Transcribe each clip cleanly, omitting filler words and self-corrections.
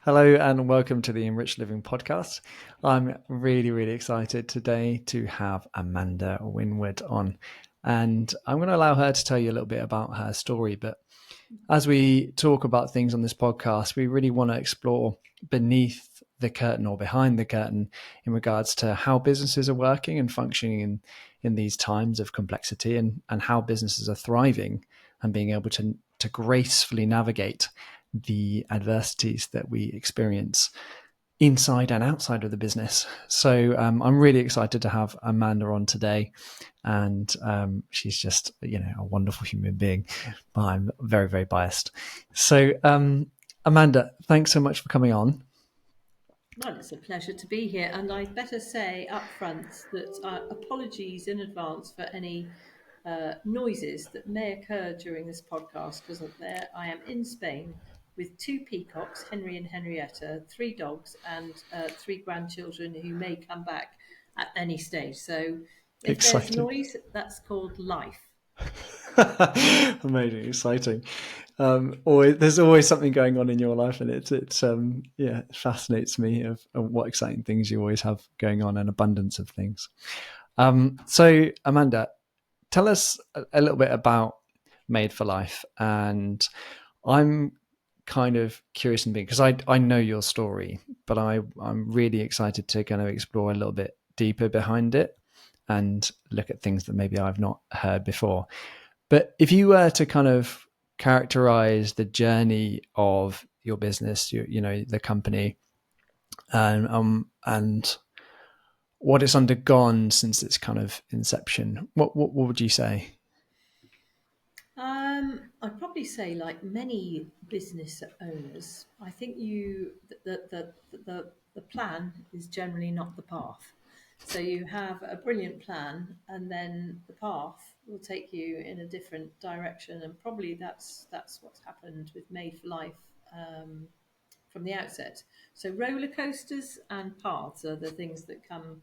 Hello and welcome to the Enriched Living podcast. I'm really excited today to have Amanda Winwood on, and I'm going to allow her to tell you a little bit about her story. But as we talk about things on this podcast, we really want to explore beneath the curtain or behind the curtain in regards to how businesses are working and functioning in these times of complexity, and how businesses are thriving and being able to gracefully navigate the adversities that we experience inside and outside of the business. So I'm really excited to have Amanda on today, and she's just a wonderful human being, but I'm very biased. So Amanda, thanks so much for coming on. Well, it's a pleasure to be here, and I'd better say up front that apologies in advance for any noises that may occur during this podcast, because there I am in Spain with two peacocks, Henry and Henrietta, three dogs, and three grandchildren who may come back at any stage. So if there's Exciting. noise, that's called life. Amazing, exciting. There's always something going on in your life, and it fascinates me of what exciting things you always have going on, and abundance of things. So Amanda, tell us a little bit about Made for Life, and I'm kind of curious and because I know your story, but I'm really excited to kind of explore a little bit deeper behind it and look at things that maybe I've not heard before. But if you were to kind of characterize the journey of your business, the company, and what it's undergone since its kind of inception, what would you say? I'd probably say, like many business owners, I think the plan is generally not the path. So you have a brilliant plan, and then the path will take you in a different direction, and probably that's what's happened with Made for Life from the outset. So roller coasters and paths are the things that come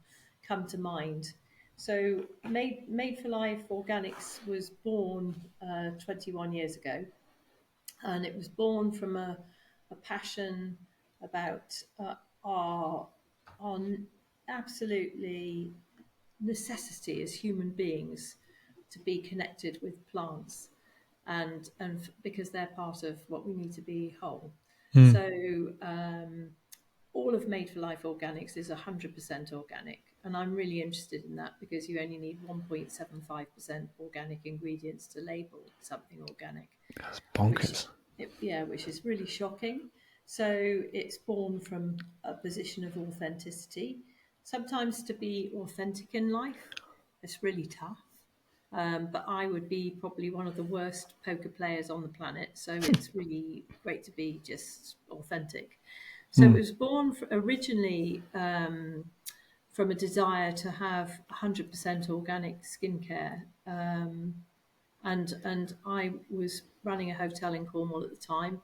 to mind. So Made for Life Organics was born 21 years ago, and it was born from a passion about our on absolutely necessity as human beings to be connected with plants, and because they're part of what we need to be whole. Hmm. So all of Made for Life Organics is 100% organic. And I'm really interested in that because you only need 1.75% organic ingredients to label something organic, That's which, bonkers. which is really shocking. So it's born from a position of authenticity. Sometimes to be authentic in life, it's really tough. But I would be probably one of the worst poker players on the planet. So it's really great to be just authentic. So it Hmm. was born originally from a desire to have 100% organic skincare. And I was running a hotel in Cornwall at the time,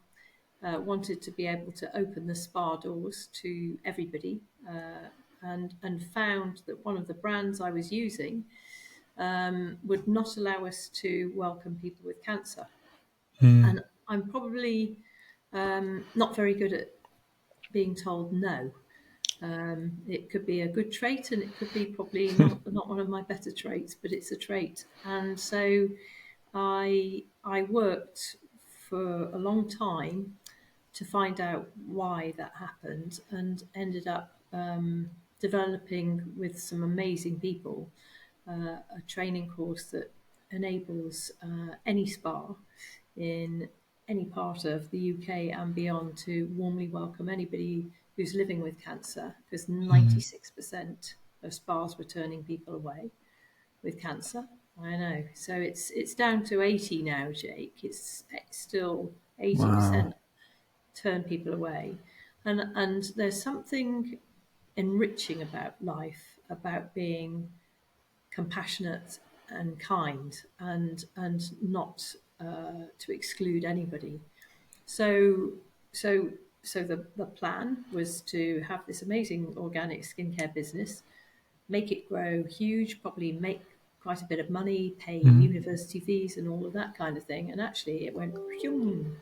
wanted to be able to open the spa doors to everybody, and found that one of the brands I was using would not allow us to welcome people with cancer. Hmm. And I'm probably not very good at being told no. It could be a good trait, and it could be probably not one of my better traits, but it's a trait. And so I worked for a long time to find out why that happened, and ended up developing with some amazing people a training course that enables any spa in any part of the UK and beyond to warmly welcome anybody who's living with cancer, because Hmm. 96% of spas were turning people away with cancer. I know. So it's down to 80 now, Jake. It's still Wow. 80% turn people away. And there's something enriching about life, about being compassionate and kind, and not to exclude anybody. So so so the plan was to have this amazing organic skincare business, make it grow huge, probably make quite a bit of money, pay Hmm. university fees and all of that kind of thing. And actually it went phew,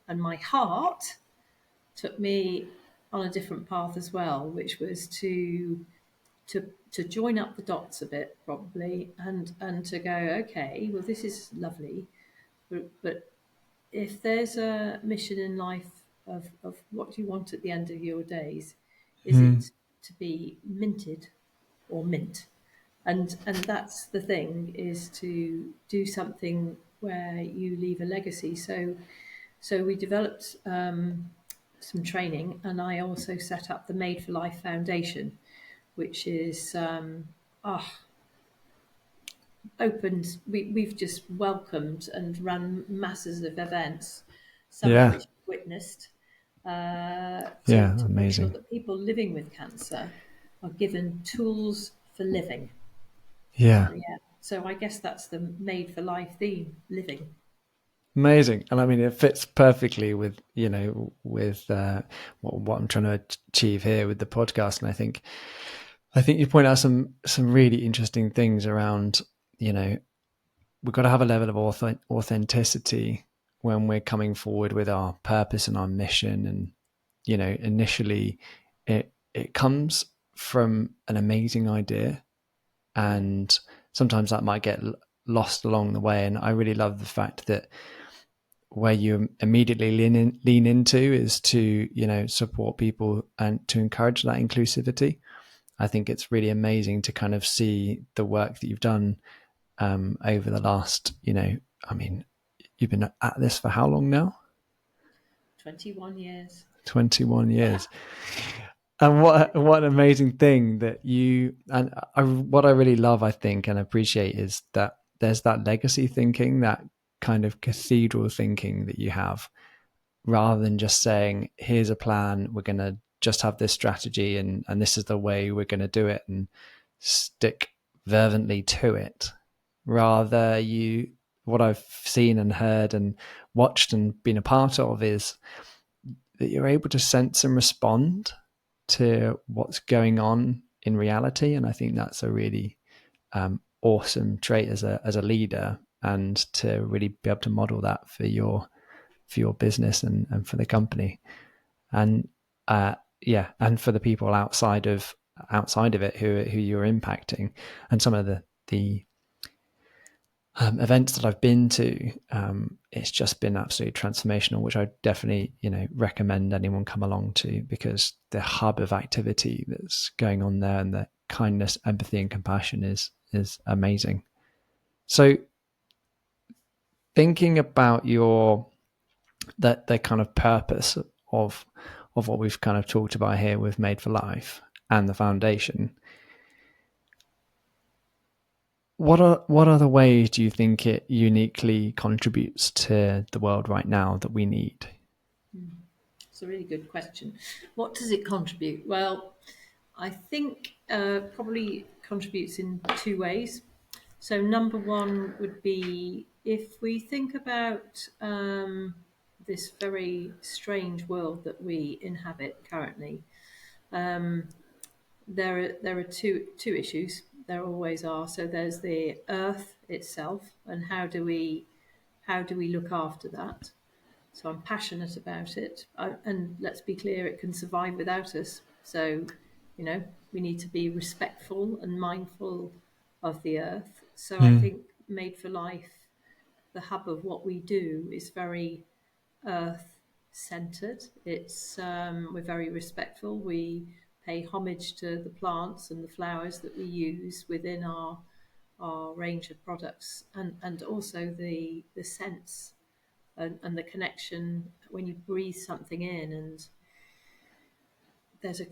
and my heart took me on a different path as well, which was to join up the dots a bit probably, and to go, okay, well this is lovely, but if there's a mission in life of what do you want at the end of your days, is Mm. it to be minted or mint? And that's the thing, is to do something where you leave a legacy. So we developed some training, and I also set up the Made for Life Foundation, which is opened. We've just welcomed and run masses of events, some of Yeah. which I've witnessed, Yeah. to make sure Amazing. that people living with cancer are given tools for living. Yeah. So yeah, so I guess that's the Made for Life theme: living. Amazing. And I mean, it fits perfectly with, with what I'm trying to achieve here with the podcast. And I think you point out some really interesting things around, you know, we've got to have a level of authenticity when we're coming forward with our purpose and our mission. And, initially it comes from an amazing idea, Yeah, and sometimes that might get lost along the way. And I really love the fact that where you immediately lean into is to, support people and to encourage that inclusivity. I think it's really amazing to kind of see the work that you've done over the last, I mean, you've been at this for how long now? 21 years. 21 years. And what an amazing thing that what I really love, I think, and appreciate is that there's that legacy thinking, that kind of cathedral thinking that you have, rather than just saying, here's a plan, we're going to just have this strategy, and this is the way we're going to do it, and stick fervently to it. Rather, what I've seen and heard and watched and been a part of is that you're able to sense and respond to what's going on in reality. And I think that's a really awesome trait as a leader, and to really be able to model that for your business and for the company. And yeah, and for the people outside of it who you're impacting. And some of the events that I've been to, it's just been absolutely transformational, which I definitely, recommend anyone come along to, because the hub of activity that's going on there, and the kindness, empathy, and compassion is amazing. So thinking about the kind of purpose of what we've kind of talked about here with Made for Life and the foundation, what other ways do you think it uniquely contributes to the world right now that we need? It's a really good question. What does it contribute? Well, I think probably contributes in two ways. So, number one would be, if we think about this very strange world that we inhabit currently, there are two issues. There always are. So there's the earth itself, and how do we look after that? So I'm passionate about it, and let's be clear, it can survive without us. So, we need to be respectful and mindful of the earth. So I Mm. think Made for Life, the hub of what we do, is very earth centered. It's we're very respectful. We pay homage to the plants and the flowers that we use within our range of products, and also the sense and the connection when you breathe something in, and there's a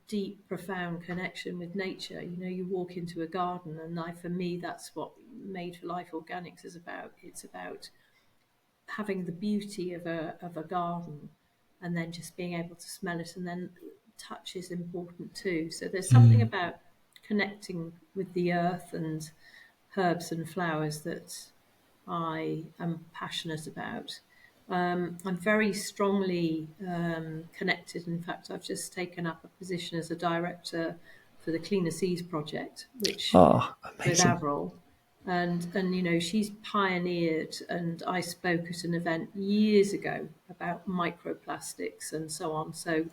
deep, profound connection with nature. You walk into a garden, and for me, that's what Made for Life Organics is about. It's about having the beauty of a garden, and then just being able to smell it, and then touch is important too. So there's something Mm. about connecting with the earth and herbs and flowers that I am passionate about. I'm very strongly connected. In fact, I've just taken up a position as a director for the Cleaner Seas project, which Oh, with amazing. Avril, and she's pioneered. And I spoke at an event years ago about microplastics and so on. So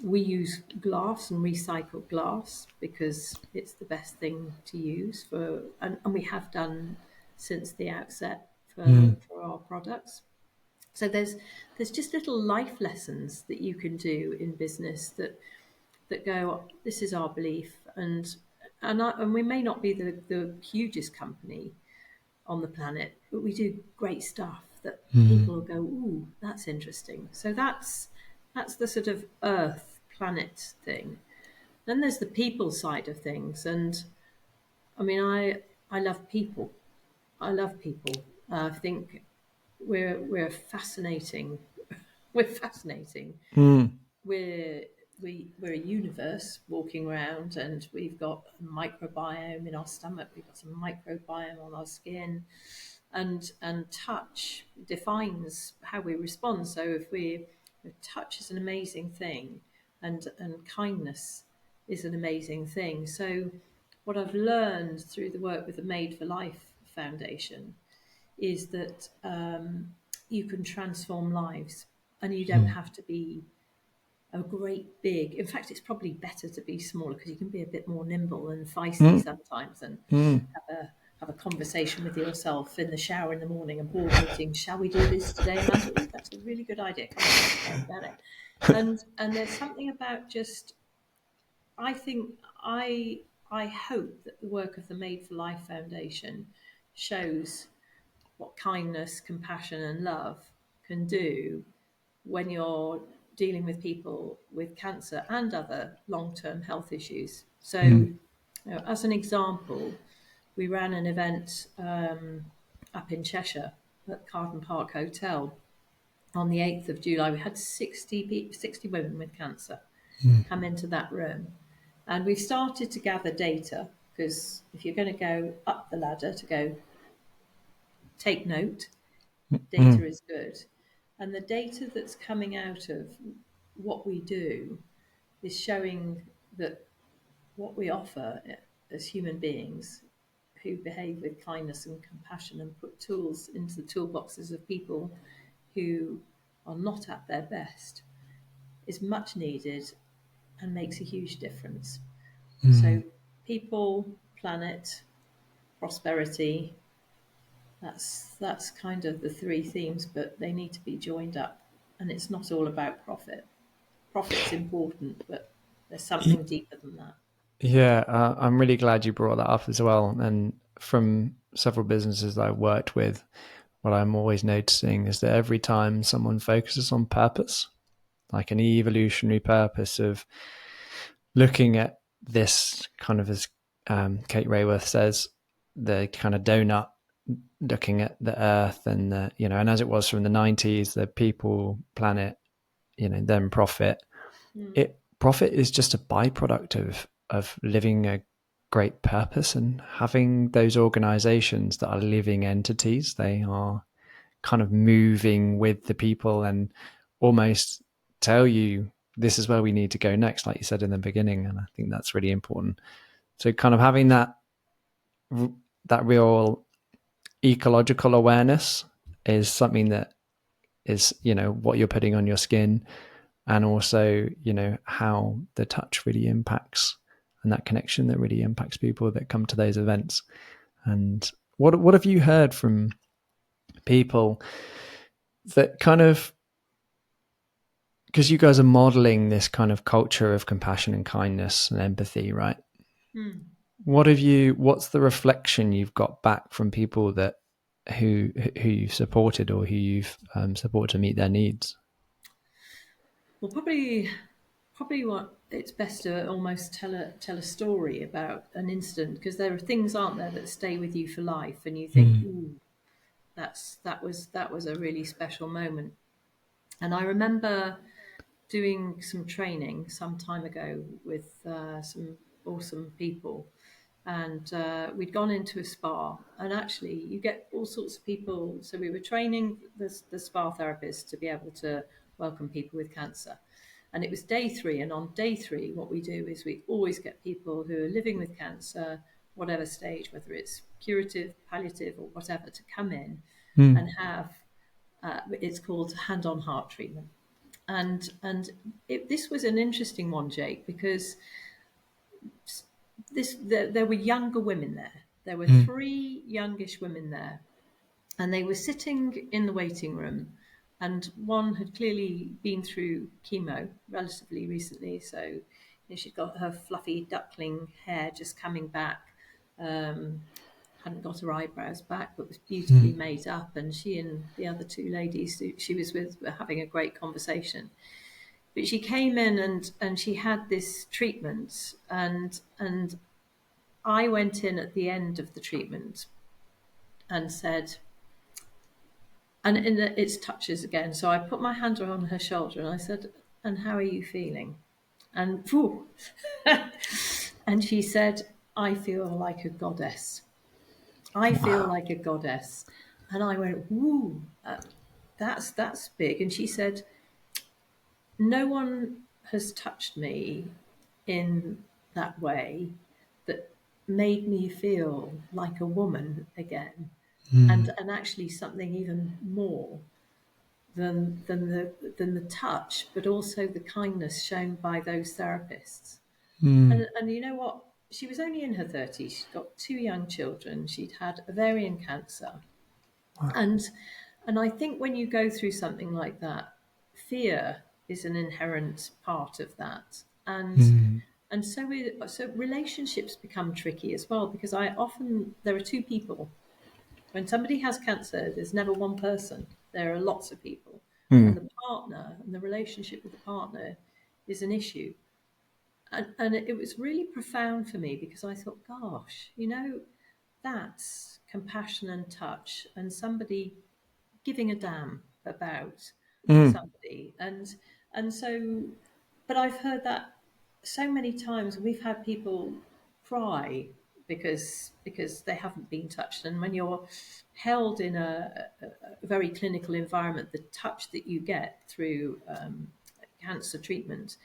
We use glass and recycled glass because it's the best thing to use for, and we have done since the outset for our products. So there's just little life lessons that you can do in business that go, this is our belief, and we may not be the hugest company on the planet, but we do great stuff that people will go, ooh, that's interesting. So that's the sort of Earth planet thing. Then there's the people side of things, and I mean, I love people. I love people. I think we're fascinating. We're fascinating. Mm. We're we're a universe walking around, and we've got a microbiome in our stomach. We've got a microbiome on our skin, and touch defines how we respond. So if touch is an amazing thing, and kindness is an amazing thing. So what I've learned through the work with the Made for Life Foundation is that you can transform lives, and you don't have to be a great big. In fact, it's probably better to be smaller because you can be a bit more nimble and feisty Mm. sometimes, and Mm. have a conversation with yourself in the shower in the morning, a board meeting. Shall we do this today, Amanda? Ooh, that's a really good idea. Come on, let's go about it. And there's something about just. I think I hope that the work of the Made for Life Foundation shows what kindness, compassion, and love can do when you're dealing with people with cancer and other long-term health issues. So, Mm. as an example, we ran an event up in Cheshire at Carden Park Hotel on the 8th of July. We had 60 women with cancer come into that room. And we've started to gather data because if you're going to go up the ladder to go take note, data Mm. is good. And the data that's coming out of what we do is showing that what we offer as human beings who behave with kindness and compassion and put tools into the toolboxes of people who are not at their best is much needed and makes a huge difference. So, people, planet, prosperity, that's kind of the three themes, but they need to be joined up. And it's not all about profit. Profit's important, but there's Y- something deeper than that. Yeah, I'm really glad you brought that up as well. And from several businesses that I've worked with, what I'm always noticing is that every time someone focuses on purpose, like an evolutionary purpose of looking at this kind of as Kate Rayworth says, the kind of donut, looking at the earth and the, and as it was from the 90s, the people, planet, then profit. Mm, Profit is just a byproduct of living a great purpose and having those organizations that are living entities. They are kind of moving with the people and almost tell you this is where we need to go next, like you said in the beginning. And I think that's really important. So kind of having that real ecological awareness is something that is, what you're putting on your skin, and also, how the touch really impacts, and that connection that really impacts people that come to those events. And what have you heard from people that kind of, because you guys are modeling this kind of culture of compassion and kindness and empathy, right? mm. What's the reflection you've got back from people that who you've supported or who you've supported to meet their needs? Well, probably what it's best to almost tell a story about an incident, because there are things, aren't there, that stay with you for life, and you think, ooh, that was a really special moment. And I remember doing some training some time ago with some awesome people, and we'd gone into a spa, and actually you get all sorts of people. So we were training the spa therapists to be able to welcome people with cancer, and it was day 3. And on day 3, what we do is we always get people who are living with cancer, whatever stage, whether it's curative, palliative, or whatever, to come in Mm. and have it's called hand on heart treatment. This was an interesting one, Jake, because there were younger women there. There were three youngish women there, and they were sitting in the waiting room. And one had clearly been through chemo relatively recently, so she'd got her fluffy duckling hair just coming back. Hadn't got her eyebrows back, but was beautifully made up. And she and the other two ladies who she was with were having a great conversation. But she came in and she had this treatment, and I went in at the end of the treatment and said, it's touches again. So I put my hand on her shoulder and I said, "And how are you feeling?" And whew, and she said, "I feel like a goddess. I feel Wow. like a goddess." And I went, "Woo, that's big." And she said, "No one has touched me in that way that made me feel like a woman again, and actually something even more than the touch, but also the kindness shown by those therapists." And you know what? She was only in her 30s. She'd got two young children. She'd had ovarian cancer, and I think when you go through something like that, fear is an inherent part of that, and so relationships become tricky as well, because I often there are two people. When somebody has cancer, there's never one person. There are lots of people. And the partner and the relationship with the partner is an issue. And it was really profound for me, because I thought, gosh, that's compassion and touch, and somebody giving a damn about somebody. And so, but I've heard that so many times. We've had people cry because they haven't been touched. And when you're held in a very clinical environment, the touch that you get through cancer treatment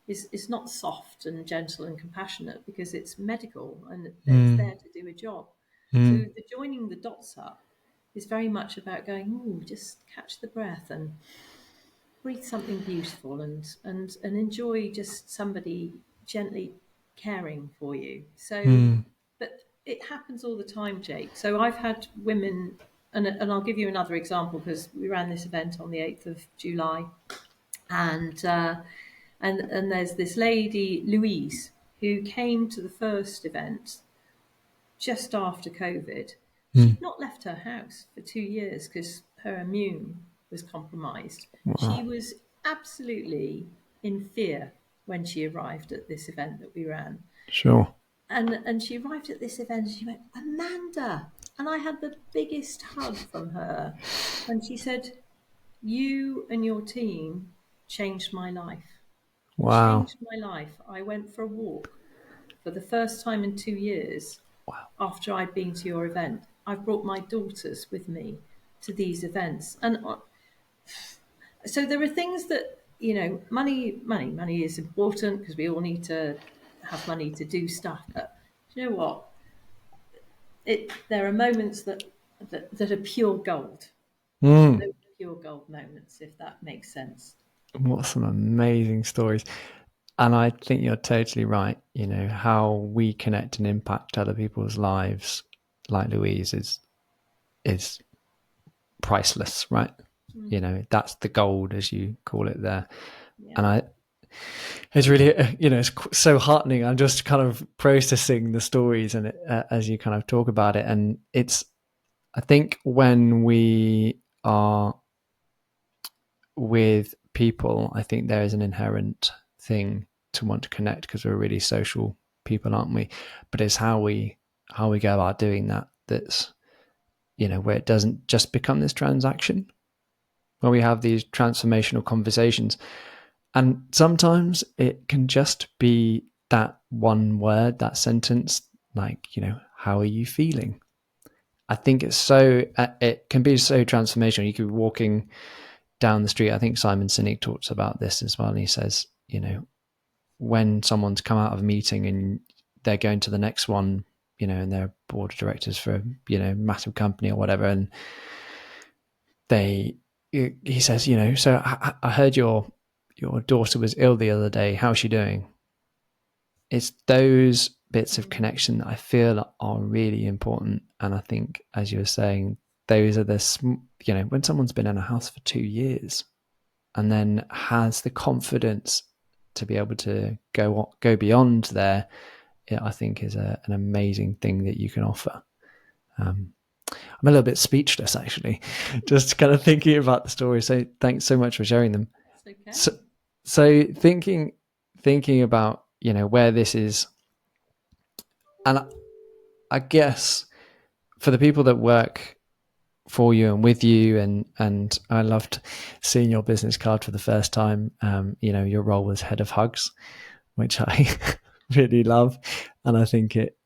is not soft and gentle and compassionate, because it's medical and it's there to do a job. So the joining the dots up is very much about going, ooh, just catch the breath and breathe something beautiful, and enjoy just somebody gently caring for you. So, but it happens all the time, Jake. So I've had women, and I'll give you another example, because we ran this event on the 8th of July, and and there's this lady, Louise, who came to the first event just after COVID. She'd not left her house for 2 years because her immune was compromised. She Wow. was absolutely in fear when she arrived at this event that we ran. Sure. And she arrived at this event and she went, "Amanda." And I had the biggest hug from her. And she said, "You and your team changed my life. Wow. Changed my life. I went for a walk for the first time in 2 years Wow. after I'd been to your event. I've brought my daughters with me to these events." And so there are things that, money is important, because we all need to have money to do stuff. But you know what? There are moments that are pure gold. Mm. Those are pure gold moments, if that makes sense. What some amazing stories. And I think you're totally right. How we connect and impact other people's lives, like Louise, is priceless, right? That's the gold, as you call it there. Yeah. And it's really, it's so heartening. I'm just kind of processing the stories and as you kind of talk about it. And I think when we are with people, I think there is an inherent thing to want to connect, because we're really social people, aren't we? But it's how we go about doing that that's where it doesn't just become this transaction, where we have these transformational conversations. And sometimes it can just be that one word, that sentence, like, how are you feeling? I think it can be so transformational. You could be walking down the street. I think Simon Sinek talks about this as well. And he says, when someone's come out of a meeting and they're going to the next one, and they're board of directors for a massive company or whatever, and he says, so I heard your your daughter was ill the other day. How's she doing? It's those bits of connection that I feel are really important. And I think, as you were saying, those are the, when someone's been in a house for 2 years and then has the confidence to be able to go beyond there, I think is an amazing thing that you can offer. I'm a little bit speechless, actually, just kind of thinking about the story. So thanks so much for sharing them. It's okay. So thinking about, where this is, and I guess for the people that work for you and with you, and I loved seeing your business card for the first time. Your role was head of hugs, which I really love, and I think it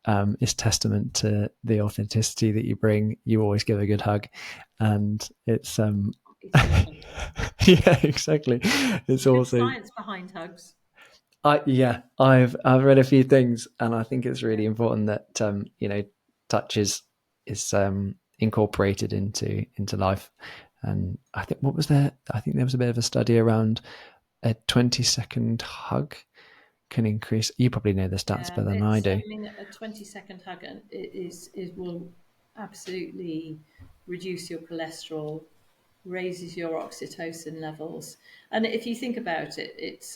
is testament to the authenticity that you bring. You always give a good hug, and it's yeah, exactly. It's There's good also science behind hugs. I've read a few things, and I think it's really important that touch is incorporated into life. And I think what was there? I think there was a bit of a study around a 20-second hug can increase. You probably know the stats Yeah, better than I it's. do. I mean, a 20-second hug is will absolutely reduce your cholesterol, raises your oxytocin levels, and if you think about it, it's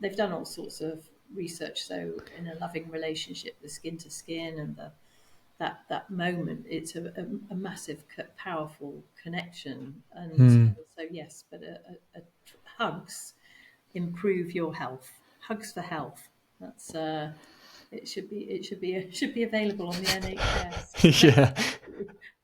they've done all sorts of research. So, in a loving relationship, the skin to skin and that moment, it's a massive, powerful connection. And Hmm. so, yes, but hugs improve your health. Hugs for health. That's it should be available on the NHS. Yeah,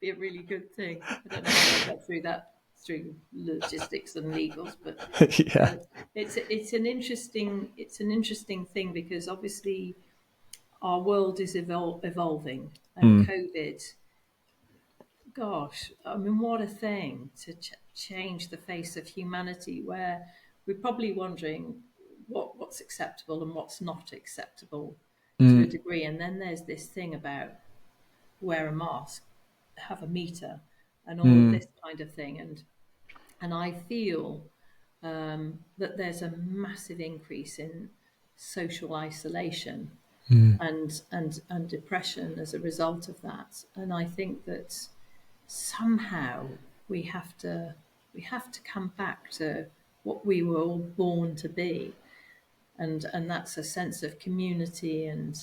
Be a really good thing. I don't know how they'll get through that through logistics and legals, but yeah. it's an interesting thing because obviously our world is evolving, and Hmm. COVID, gosh, I mean, what a thing to change the face of humanity, where we're probably wondering what's acceptable and what's not acceptable to a Hmm. degree. And then there's this thing about wear a mask, have a meter, and all of Hmm. this kind of thing. And I feel that there's a massive increase in social isolation Hmm. and depression as a result of that. And I think that somehow we have to we have to come back to what we were all born to be, and that's a sense of community, and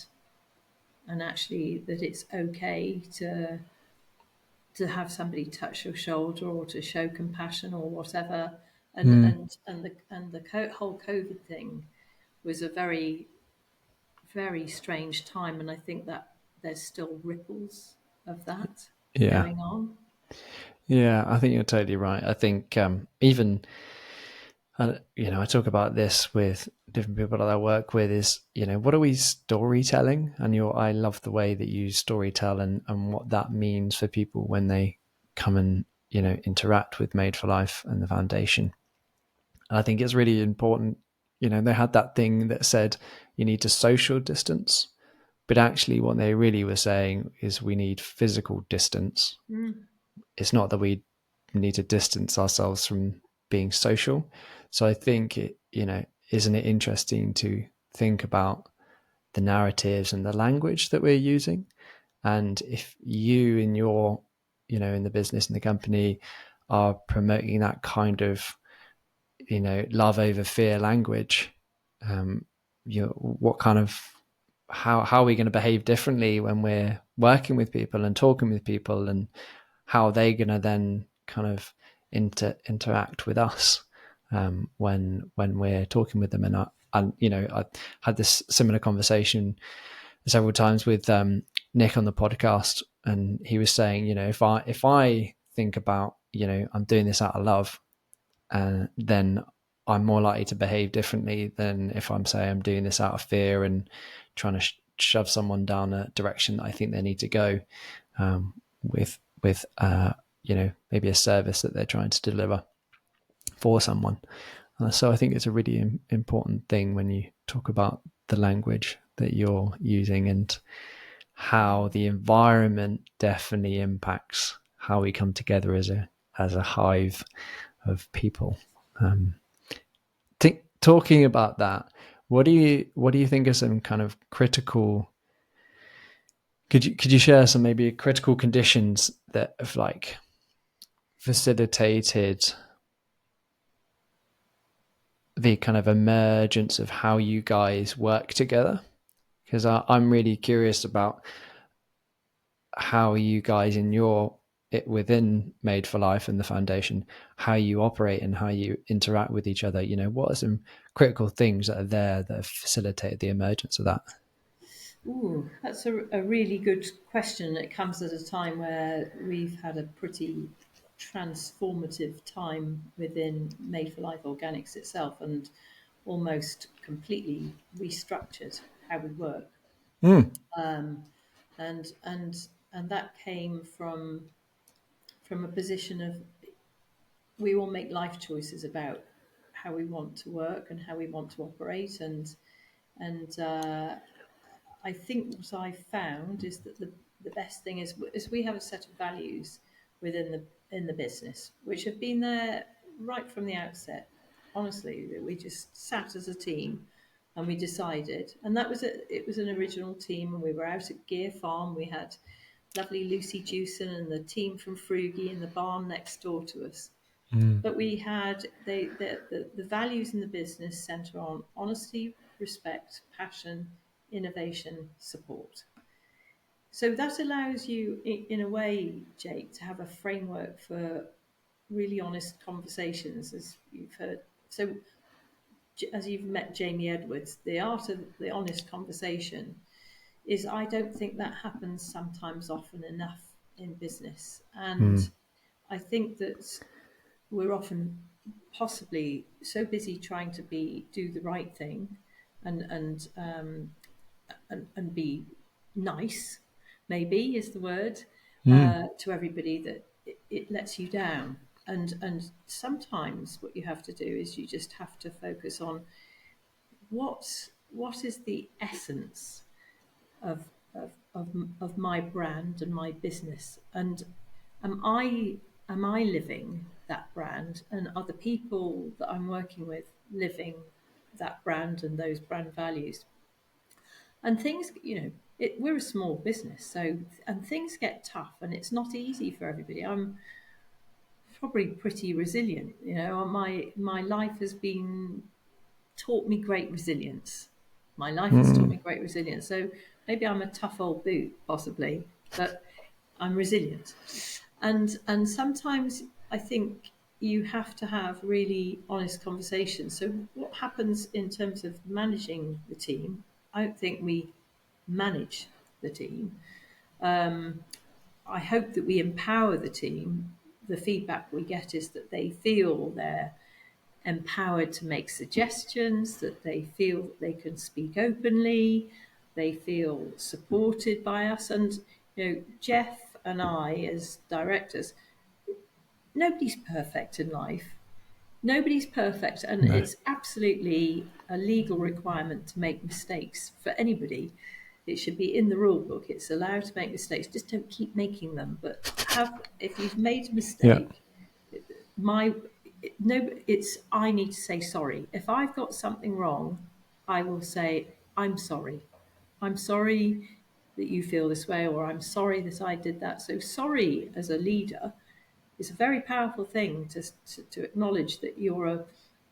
actually that it's okay to have somebody touch your shoulder or to show compassion or whatever. and Hmm. and and the whole COVID thing was a very, very strange time, and I think that there's still ripples of that Yeah. going on. Yeah, I think you're totally right. I think even I talk about this with different people that I work with is, what are we storytelling? And I love the way that you storytell and what that means for people when they come and, interact with Made for Life and the foundation. And I think it's really important. They had that thing that said you need to social distance, but actually what they really were saying is we need physical distance. Mm. It's not that we need to distance ourselves from being social. So I think isn't it interesting to think about the narratives and the language that we're using? And if you in your, in the business and the company are promoting that kind of, love over fear language, um, what kind of, how are we going to behave differently when we're working with people and talking with people, and how are they going to then kind of interact with us when we're talking with them? And I had this similar conversation several times with Nick on the podcast, and he was saying, if I think about, I'm doing this out of love, and then I'm more likely to behave differently than if I'm saying I'm doing this out of fear and trying to shove someone down a direction that I think they need to go, with maybe a service that they're trying to deliver for someone. So I think it's a really important thing when you talk about the language that you're using and how the environment definitely impacts how we come together as a hive of people. Um, talking about that, what do you think are some kind of critical? Could you share some maybe critical conditions that have like facilitated the kind of emergence of how you guys work together? Because I'm really curious about how you guys in your it within Made for Life and the foundation, how you operate and how you interact with each other. What are some critical things that are there that have facilitated the emergence of that? Ooh, that's a really good question. It comes at a time where we've had a pretty transformative time within Made for Life Organics itself and almost completely restructured how we work. Mm, Um, and and and that came from a position of we all make life choices about how we want to work and how we want to operate and I think what I found is that the best thing is we have a set of values within the business which have been there right from the outset. Honestly, that we just sat as a team and we decided, and it was an original team, and we were out at Gear Farm. We had lovely Lucy Jewson and the team from Frugi in the barn next door to us. mm, But we had the values in the business centre on honesty, respect, passion, innovation, support. So that allows you, in a way, Jake, to have a framework for really honest conversations, as you've heard. So, as you've met Jamie Edwards, the art of the honest conversation is, I don't think that happens sometimes often enough in business. And mm, I think that we're often possibly so busy trying to do the right thing and be nice, maybe is the word, mm, to everybody, that it lets you down. And sometimes what you have to do is you just have to focus on what is the essence of of my brand and my business, and am I living that brand, and are the people that I'm working with living that brand and those brand values? And things, we're a small business, so, and things get tough, and it's not easy for everybody. I'm probably pretty resilient. My life has been taught me great resilience. My life has taught me mm, great resilience. So maybe I'm a tough old boot, possibly, but I'm resilient. And sometimes I think you have to have really honest conversations. So what happens in terms of managing the team? I don't think we manage the team. I hope that we empower the team. The feedback we get is that they feel they're empowered to make suggestions, that they feel they can speak openly, they feel supported by us. And, Jeff and I, as directors, nobody's perfect in life. Nobody's perfect, and no. it's absolutely a legal requirement to make mistakes for anybody. It should be in the rule book. It's allowed to make mistakes. Just don't keep making them. But if you've made a Yeah. mistake, my no, it's I need to say sorry. If I've got something wrong, I will say I'm sorry. I'm sorry that you feel this way, or I'm sorry that I did that. So sorry as a leader is a very powerful thing to acknowledge that you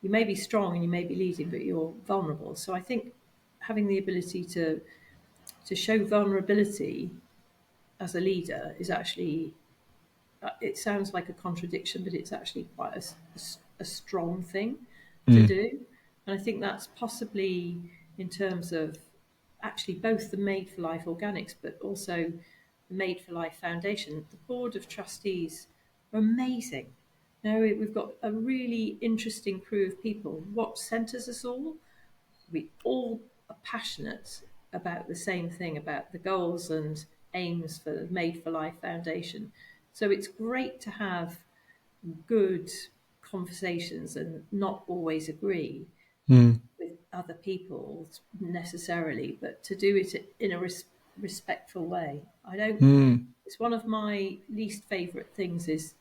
may be strong and you may be leading, but you're vulnerable. So I think having the ability to show vulnerability as a leader is actually, it sounds like a contradiction, but it's actually quite a strong thing to Mm, do. And I think that's possibly, in terms of actually both the Made for Life Organics, but also the Made for Life Foundation, the board of trustees are amazing. We've got a really interesting crew of people. What centres us all? We all are passionate about the same thing, about the goals and aims for the Made for Life Foundation. So it's great to have good conversations and not always agree mm, with other people necessarily, but to do it in a respectful way. I don't. mm, It's one of my least favourite things is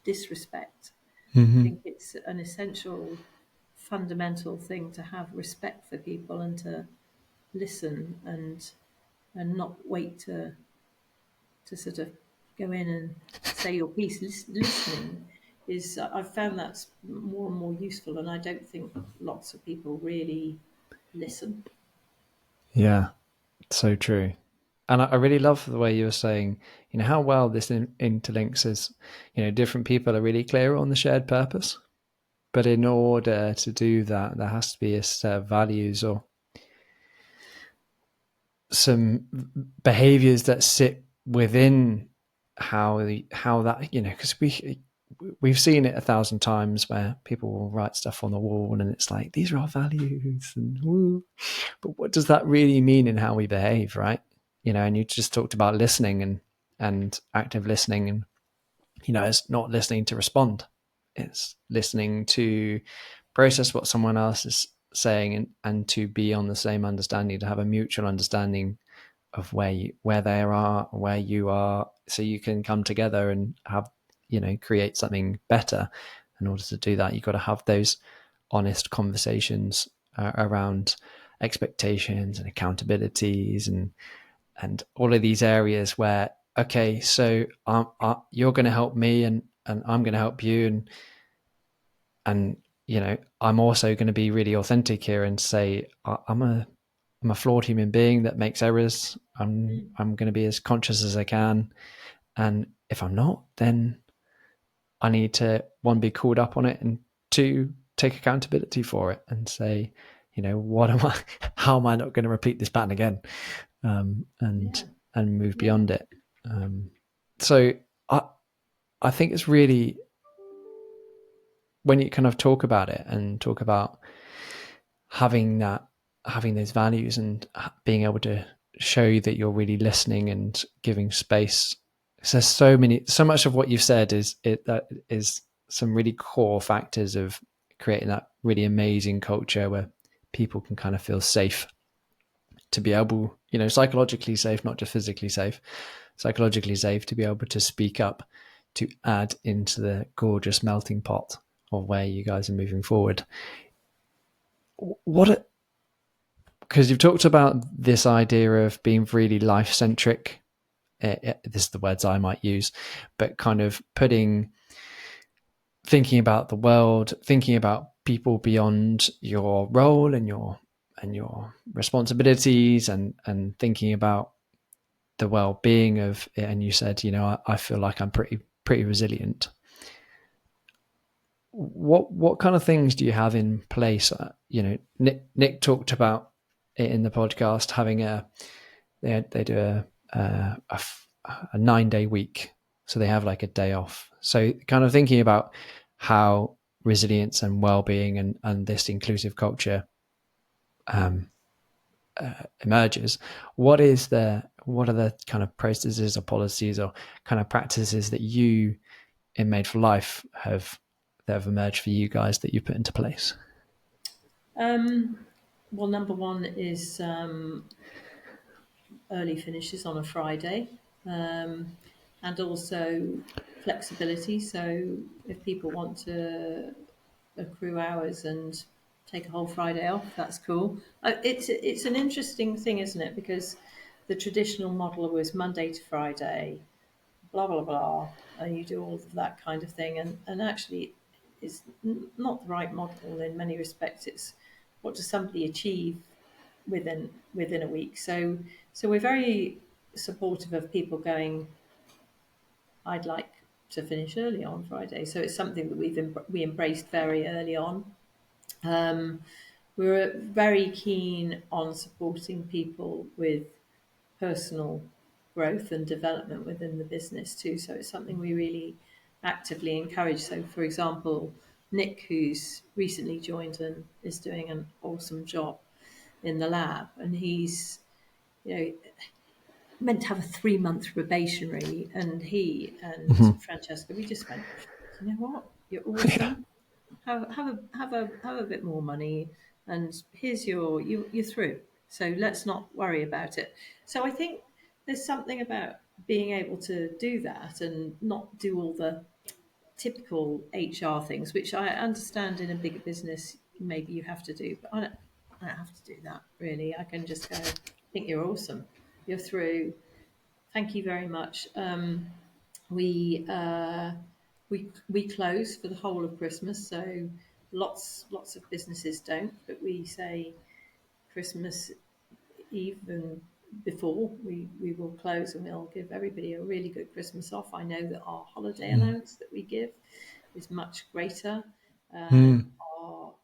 disrespect. I mm, think it's an essential fundamental thing to have respect for people and to listen and not wait to sort of go in and say your piece. Listening is, I've found that's more and more useful, and I don't think lots of people really listen. Yeah, so true. And I really love the way you were saying, how well this interlinks is, different people are really clear on the shared purpose. But in order to do that, there has to be a set of values or some behaviors that sit within how that, because we've seen it 1,000 times where people will write stuff on the wall and it's like, these are our values and woo. But what does that really mean in how we behave, right? And you just talked about listening and active listening, and it's not listening to respond, it's listening to process what someone else is saying, and to be on the same understanding, to have a mutual understanding of where they are, where you are, so you can come together and have, create something better. In order to do that, you've got to have those honest conversations around expectations and accountabilities and all of these areas where, okay, so you're going to help me, and I'm going to help you, and I'm also going to be really authentic here and say I'm a flawed human being that makes errors. I'm going to be as conscious as I can, and if I'm not, then I need to, one, be called up on it, and two, take accountability for it and say, what am I? How am I not going to repeat this pattern again? And Yeah, move yeah. beyond it. So I think it's really, when you kind of talk about it and talk about having those values and being able to show that you're really listening and giving space. So so much of what you've said that is some really core factors of creating that really amazing culture where people can kind of feel safe to be able, psychologically safe, not just physically safe, psychologically safe to be able to speak up, to add into the gorgeous melting pot of where you guys are moving forward. What, because you've talked about this idea of being really life centric. This is the words I might use, but kind of thinking about the world, thinking about people beyond your role and your responsibilities, and thinking about the well-being of it. And you said, I feel like I'm pretty resilient. What kind of things do you have in place? Nick talked about it in the podcast, having they do a 9-day week, so they have like a day off. So kind of thinking about how resilience and well-being and this inclusive culture um, emerges. What are the kind of processes or policies or kind of practices that you in Made for Life that have emerged for you guys that you put into place? Um, well, number one is early finishes on a Friday, and also flexibility. So if people want to accrue hours and take a whole Friday off, that's cool. It's an interesting thing, isn't it? Because the traditional model was Monday to Friday, blah blah blah, and you do all of that kind of thing, and actually, it's not the right model in many respects. It's what does somebody achieve within a week. So we're very supportive of people going, I'd like to finish early on Friday. So it's something that we embraced very early on. Um, we were very keen on supporting people with personal growth and development within the business too. So it's something we really actively encourage. So, for example, Nick, who's recently joined and is doing an awesome job in the lab, and he's you know meant to have a 3 month probationary, and he and Mm-hmm. Francesca, we just went, you know what, you're Yeah. awesome. Have a bit more money, and here's you're through. So let's not worry about it. So I think there's something about being able to do that and not do all the typical HR things, which I understand in a bigger business maybe you have to do, but I don't have to do that really. I can just go, I think you're awesome. You're through. Thank you very much. We we close for the whole of Christmas, so lots of businesses don't, but we say Christmas even before we will close, and we'll give everybody a really good Christmas off. I know that our holiday allowance that we give is much greater. Mm.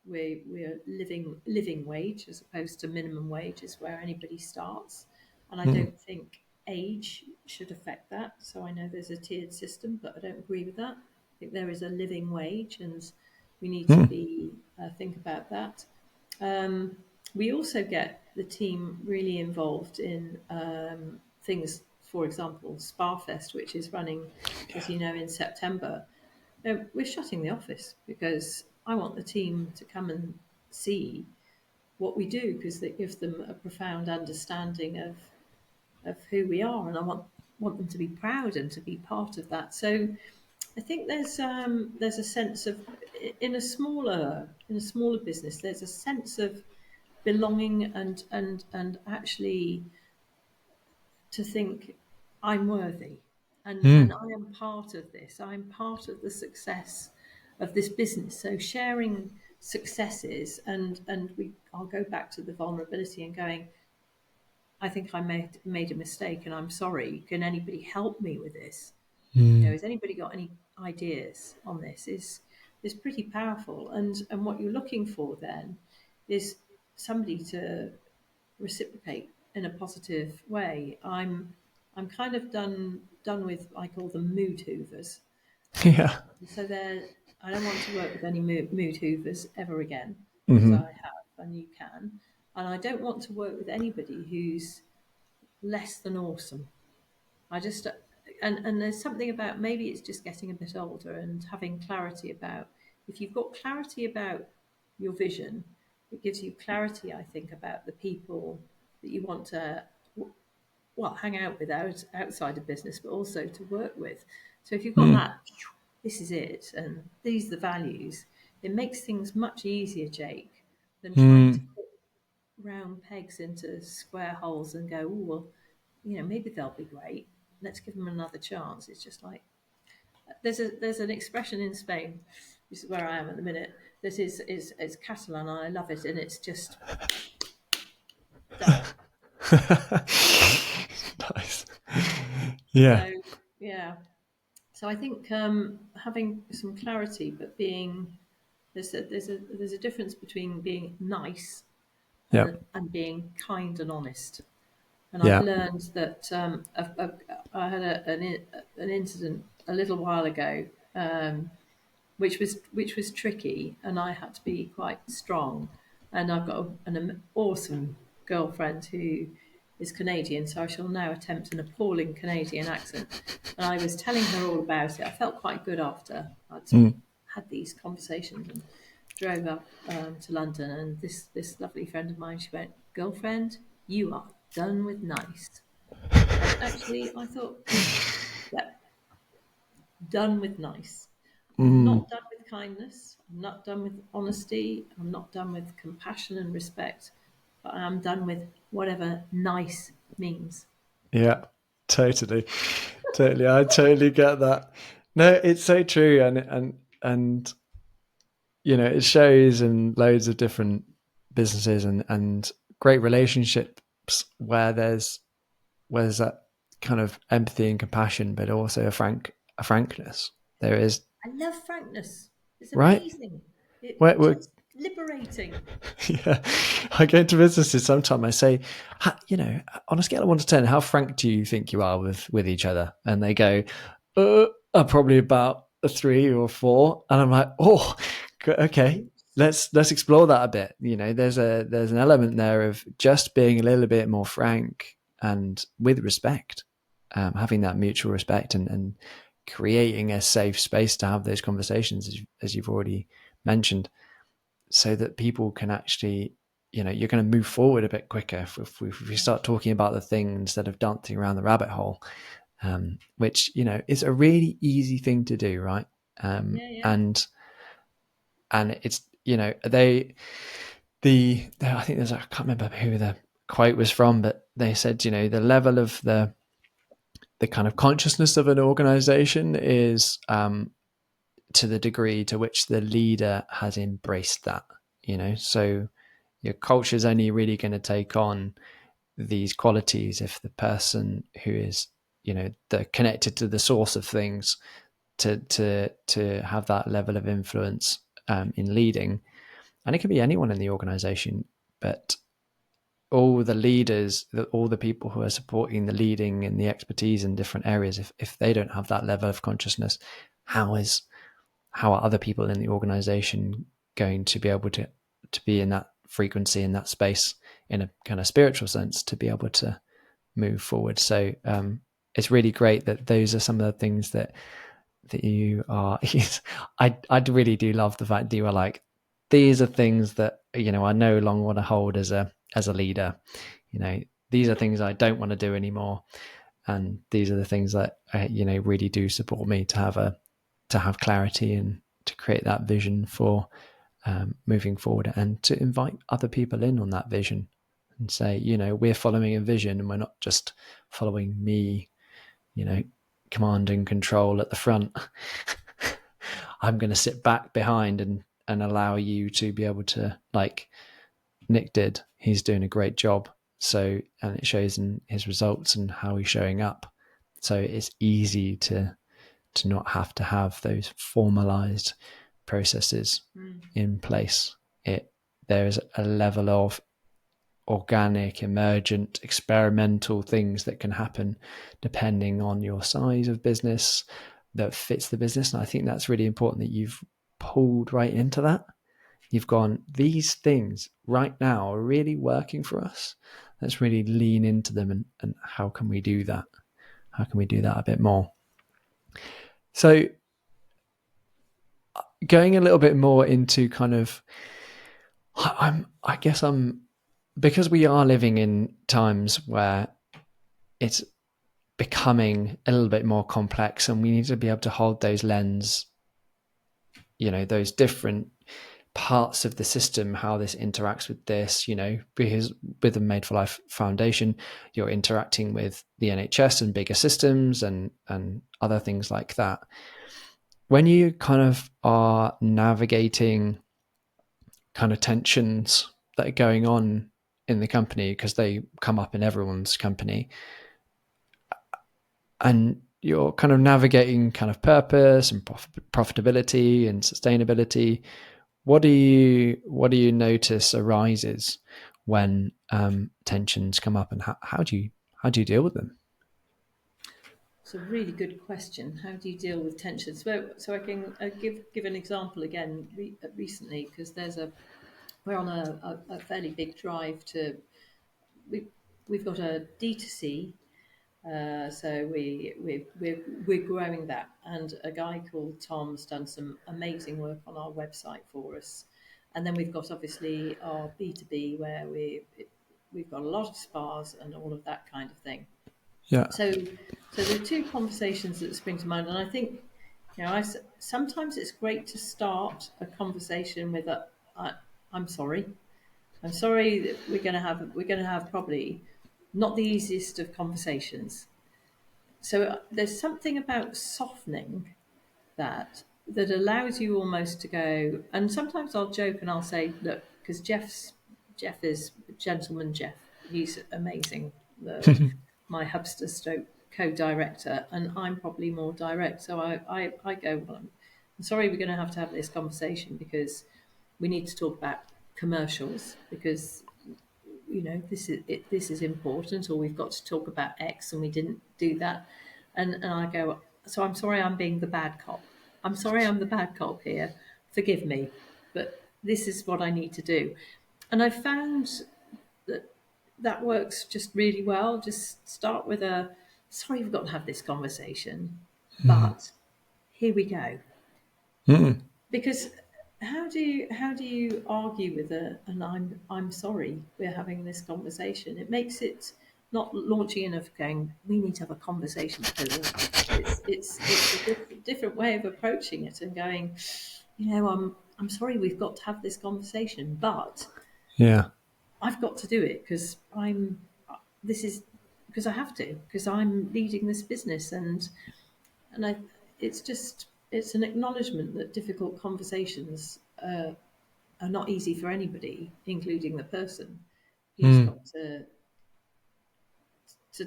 We're living wage as opposed to minimum wage is where anybody starts, and I Mm. don't think age should affect that. So I know there's a tiered system, but I don't agree with that. I think there is a living wage, and we need to Mm. be think about that. Um, we also get the team really involved in things, for example, Sparfest, which is running, as you know, in September. We're shutting the office because I want the team to come and see what we do because it gives them a profound understanding of who we are, and I want them to be proud and to be part of that. So I think there's a sense of in a smaller business there's a sense of belonging and actually to think I'm worthy and Mm. I am part of this. I'm part of the success of this business. So sharing successes and I'll go back to the vulnerability and going, I think I made a mistake and I'm sorry. Can anybody help me with this? Mm. Has anybody got any ideas on this? Is pretty powerful. And what you're looking for then is somebody to reciprocate in a positive way. I'm kind of done with, I call them mood hoovers. Yeah. So they're I don't want to work with any mood hoovers ever again because Hmm. I have and you can, and I don't want to work with anybody who's less than awesome. I just and there's something about maybe it's just getting a bit older and having clarity about if you've got clarity about your vision, it gives you clarity, I think, about the people that you want to hang out with outside of business, but also to work with. So if you've got Mm. that, this is it, and these are the values, it makes things much easier, Jake, than trying to Mm. put round pegs into square holes and go, oh well, maybe they'll be great. Let's give them another chance. It's just like there's an expression in Spain, which is where I am at the minute. That is Catalan, and I love it, and it's just done. Nice. Yeah. So yeah, so I think having some clarity, but being there's a difference between being nice Yeah. and being kind and honest. And I've Yeah. learned that I had an incident a little while ago, which was tricky, and I had to be quite strong. And I've got an awesome girlfriend who is Canadian, so I shall now attempt an appalling Canadian accent. And I was telling her all about it. I felt quite good after I'd Mm. had these conversations and drove up to London. And this lovely friend of mine, she went, "Girlfriend, you are done with nice." And actually, I thought, yeah, done with nice. I'm Mm. not done with kindness. I'm not done with honesty. I'm not done with compassion and respect. But I'm done with whatever nice means. Yeah. Totally. Totally. I totally get that. No, it's so true. And it shows in loads of different businesses and great relationships where there's that kind of empathy and compassion, but also a frankness. There is, I love frankness. It's right? amazing. We're Just liberating. yeah. I go into businesses sometimes. I say, on a scale of 1 to 10, how frank do you think you are with each other? And they go, probably about a 3 or 4. And I'm like, oh, okay. Let's explore that a bit. There's an element there of just being a little bit more frank and with respect, having that mutual respect and creating a safe space to have those conversations, as you've already mentioned, so that people can actually, you're going to move forward a bit quicker if we start talking about the thing instead of dancing around the rabbit hole, which, is a really easy thing to do, right? Yeah, yeah. And I think I can't remember who the quote was from, but they said, the level of the kind of consciousness of an organization is to the degree to which the leader has embraced that. So your culture is only really going to take on these qualities if the person who is, they're connected to the source of things to have that level of influence in leading. And it can be anyone in the organization, but all the leaders, all the people who are supporting the leading and the expertise in different areas, if they don't have that level of consciousness, how are other people in the organization going to be able to be in that frequency, in that space, in a kind of spiritual sense, to be able to move forward? So it's really great that those are some of the things that you are. I really do love the fact that you are like, these are things that I no longer want to hold as a leader. These are things I don't want to do anymore, and these are the things that really do support me to have clarity and to create that vision for moving forward, and to invite other people in on that vision and say, we're following a vision and we're not just following me, command and control at the front. I'm going to sit back behind and allow you to be able to, like Nick did. He's doing a great job. So, and it shows in his results and how he's showing up. So it's easy to not have to have those formalized processes in place. There's a level of organic, emergent, experimental things that can happen depending on your size of business that fits the business. And I think that's really important that you've pulled right into that. You've gone, these things right now are really working for us. Let's really lean into them. And how can we do that? How can we do that a bit more? So going a little bit more into kind of, I guess because we are living in times where it's becoming a little bit more complex, and we need to be able to hold those those different parts of the system, how this interacts with this, because with the Made for Life Foundation, you're interacting with the NHS and bigger systems and other things like that. When you kind of are navigating kind of tensions that are going on in the company, because they come up in everyone's company, and you're kind of navigating kind of purpose and profitability and sustainability, what do you notice arises when tensions come up, and how do you deal with them? It's a really good question. How do you deal with tensions? Well, so I can give an example again recently, because we're on a fairly big drive to we've got a D2C. So we're growing that, and a guy called Tom's done some amazing work on our website for us. And then we've got obviously our B2B, where we've got a lot of spas and all of that kind of thing. Yeah. So there are two conversations that spring to mind, and I think sometimes it's great to start a conversation with I'm sorry. I'm sorry that we're going to have probably not the easiest of conversations. So there's something about softening that allows you almost to go. And sometimes I'll joke and I'll say, look, because Jeff is gentleman Jeff. He's amazing. My hubster stroke co-director, and I'm probably more direct. So I go, well, I'm sorry, we're going to have this conversation because we need to talk about commercials, because this is important, or we've got to talk about X and we didn't do that. And I go, so I'm sorry, I'm being the bad cop. I'm sorry, I'm the bad cop here. Forgive me, but this is what I need to do. And I found that works just really well. Just start with sorry, we've got to have this conversation, but here we go. Because how do you argue with an I'm sorry, we're having this conversation? It makes it not launching in of going, we need to have a conversation because it's a different way of approaching it and going, I'm sorry we've got to have this conversation, but Yeah. I've got to do it because this is because I have to, because I'm leading this business, and it's just, it's an acknowledgement that difficult conversations are not easy for anybody, including the person who's Mm. got to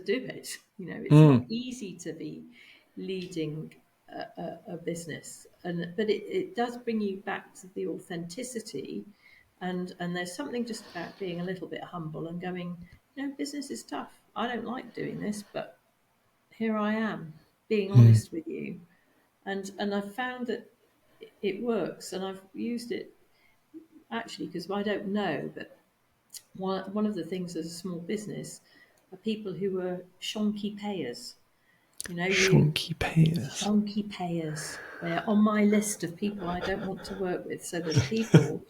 do it. It's not Mm. easy to be leading a business, but it does bring you back to the authenticity, and there's something just about being a little bit humble and going, business is tough. I don't like doing this, but here I am, being Mm. honest with you, and I've found that it works, and I've used it actually because I don't know, but one of the things as a small business are people who are shonky payers. You Shonky payers. shonky payers. They're on my list of people I don't want to work with. So there's people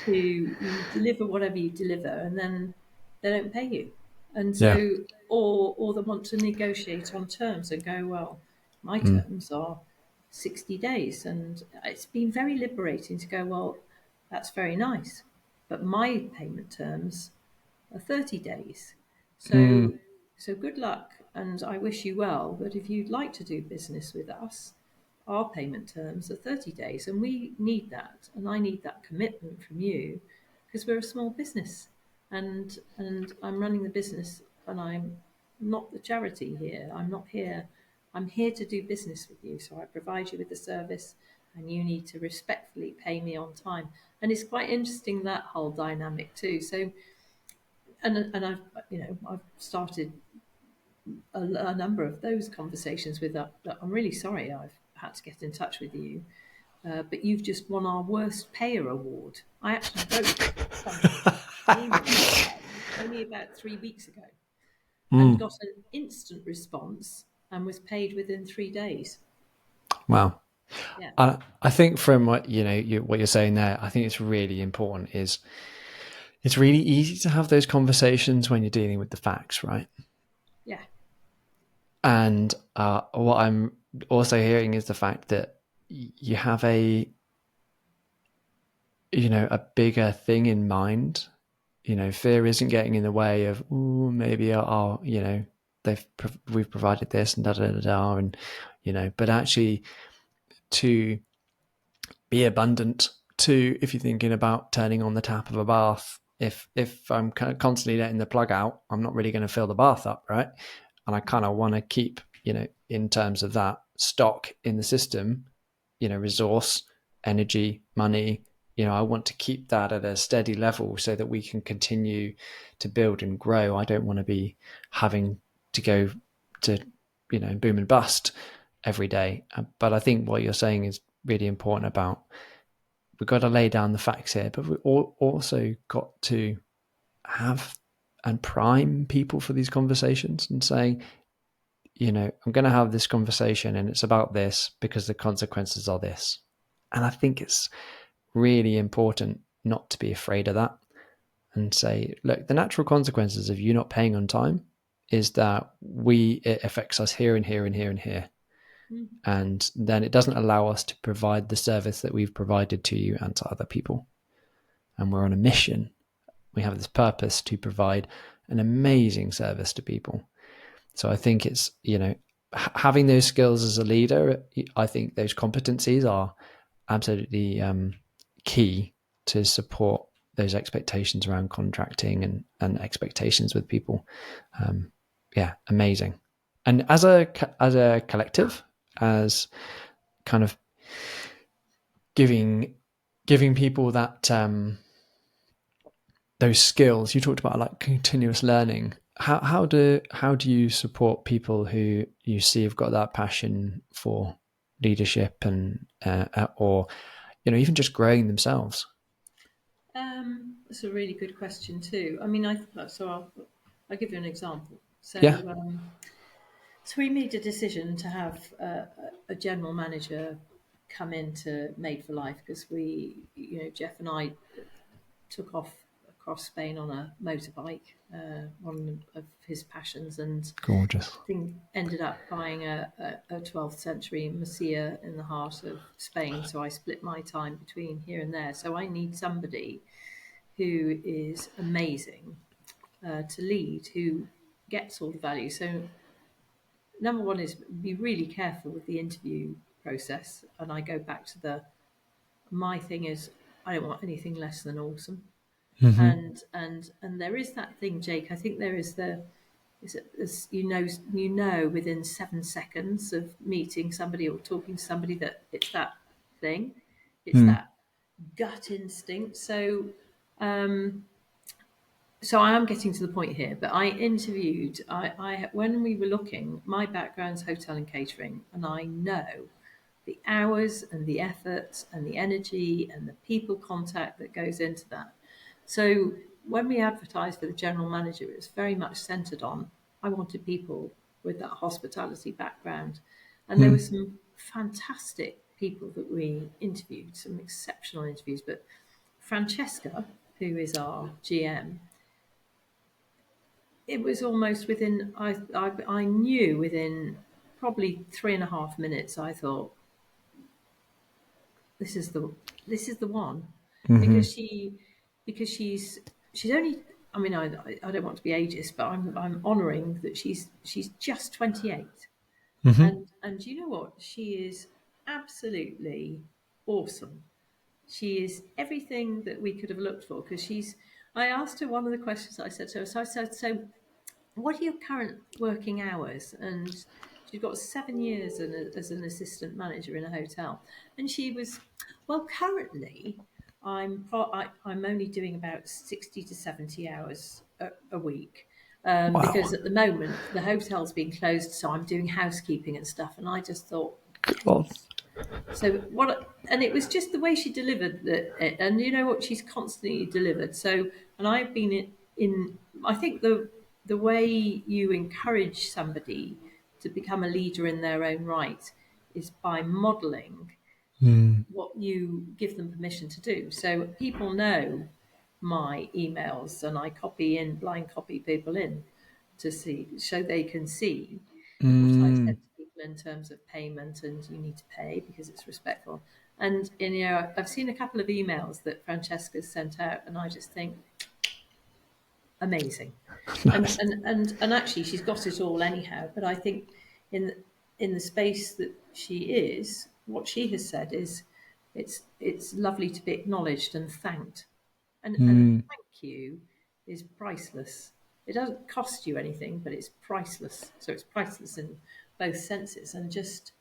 who you deliver whatever you deliver, and then they don't pay you, and Yeah. so or they want to negotiate on terms and go, well, my Mm. terms are 60 days, and it's been very liberating to go, well, that's very nice, but my payment terms 30 days. Mm. So, so good luck, and I wish you well. But if you'd like to do business with us, our payment terms are 30 days, and we need that, and I need that commitment from you, because we're a small business, and I'm running the business, and I'm not the charity here. I'm not here. I'm here to do business with you. So I provide you with the service, and you need to respectfully pay me on time. And it's quite interesting, that whole dynamic too. So and I've started a number of those conversations with that. I'm really sorry I've had to get in touch with you, but you've just won our worst payer award. I actually wrote somebody an email only about 3 weeks ago, and Mm. got an instant response and was paid within 3 days. Wow. Yeah, I think from what what you're saying there, I think it's really important. Is it's really easy to have those conversations when you're dealing with the facts, right? yeah. And what I'm also hearing is the fact that you have a bigger thing in mind. Fear isn't getting in the way of, ooh, maybe we've provided this and da da da da, and but actually to be abundant. To, if you're thinking about turning on the tap of a bath, if I'm kind of constantly letting the plug out, I'm not really going to fill the bath up, right? And I kind of want to keep, in terms of that stock in the system, resource, energy, money. I want to keep that at a steady level so that we can continue to build and grow. I don't want to be having to go to, boom and bust every day. But I think what you're saying is really important about, we've got to lay down the facts here, but we've also got to have and prime people for these conversations and saying, I'm going to have this conversation and it's about this because the consequences are this. And I think it's really important not to be afraid of that and say, look, the natural consequences of you not paying on time is that it affects us here and here and here and here. Mm. And then it doesn't allow us to provide the service that we've provided to you and to other people. And we're on a mission. We have this purpose to provide an amazing service to people. So I think it's, having those skills as a leader, I think those competencies are absolutely key to support those expectations around contracting and expectations with people. Yeah, amazing. And as a collective, as kind of giving people that those skills you talked about, like continuous learning. How do you support people who you see have got that passion for leadership and or even just growing themselves? That's a really good question too. I mean, I'll give you an example. Yeah. So we made a decision to have a general manager come into Made for Life because Jeff and I took off across Spain on a motorbike, one of his passions, and Gorgeous. ended up buying a 12th century Masia in the heart of Spain. So I split my time between here and there. So I need somebody who is amazing to lead, who gets all the value. So number one is be really careful with the interview process. And I go back to my thing is I don't want anything less than awesome. Mm-hmm. And there is that thing, Jake. I think there is you know within 7 seconds of meeting somebody or talking to somebody that it's that thing, it's Mm. that gut instinct. Um, so I am getting to the point here, but I interviewed. I when we were looking, my background's hotel and catering, and I know the hours and the effort and the energy and the people contact that goes into that. So when we advertised for the general manager, it was very much centred on I wanted people with that hospitality background, and there were Mm. some fantastic people that we interviewed, some exceptional interviews. But Francesca, who is our GM, it was almost within I knew within probably 3.5 minutes. I thought this is the one Mm-hmm. because she's only. I mean, I don't want to be ageist, but I'm honouring that she's just 28, Mm-hmm. and you know what? She is absolutely awesome. She is everything that we could have looked for because she's. I asked her one of the questions I said to her. So I said, so what are your current working hours? And she's got 7 years as an assistant manager in a hotel. And she was, well, currently I'm only doing about 60 to 70 hours a week. Because Wow. at the moment the hotel's been closed, so I'm doing housekeeping and stuff. And I just thought, Good Lord. so what? And it was just the way she delivered it, and you know what, she's constantly delivered. So, and I've been in I think the way you encourage somebody to become a leader in their own right is by modelling Mm. what you give them permission to do. So people know my emails, and I blind copy people in to see, so they can see what I've Mm. said to people in terms of payment, and you need to pay because it's respectful. And you know, I've seen a couple of emails that Francesca's sent out, and I just think amazing. And Nice. actually, she's got it all anyhow. But I think in in the space that she is, what she has said is, it's lovely to be acknowledged and thanked, and Mm. thank you is priceless. It doesn't cost you anything, but it's priceless. So it's priceless in both senses, and just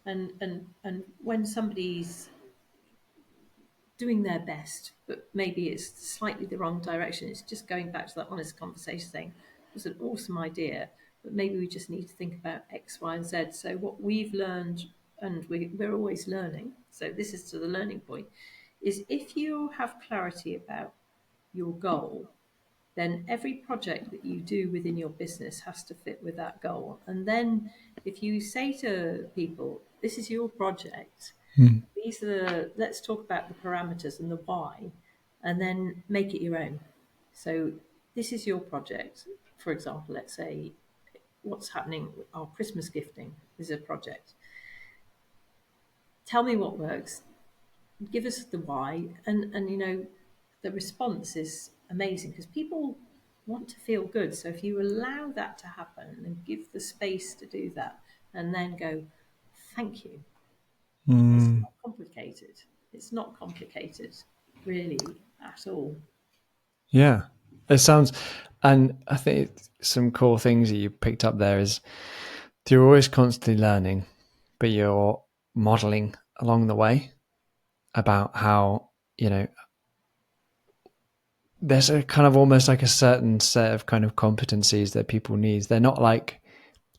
and when somebody's doing their best, but maybe it's slightly the wrong direction. It's just going back to that honest conversation saying, it was an awesome idea, but maybe we just need to think about X, Y, and Z. So, what we've learned, and we're always learning, so this is to the learning point, is if you have clarity about your goal, then every project that you do within your business has to fit with that goal. And then if you say to people, this is your project, Mm. let's talk about the parameters and the why, and then make it your own. So this is your project. For example, let's say what's happening, our Christmas gifting is a project. Tell me what works, give us the why, and you know, the response is amazing because people want to feel good. So if you allow that to happen and give the space to do that, and then go, thank you. It's Mm. not complicated. It's not complicated, really, at all. Yeah. It sounds, and I think some core things that you picked up there is you're always constantly learning, but you're modeling along the way about how, you know, there's a kind of almost like a certain set of kind of competencies that people need. They're not like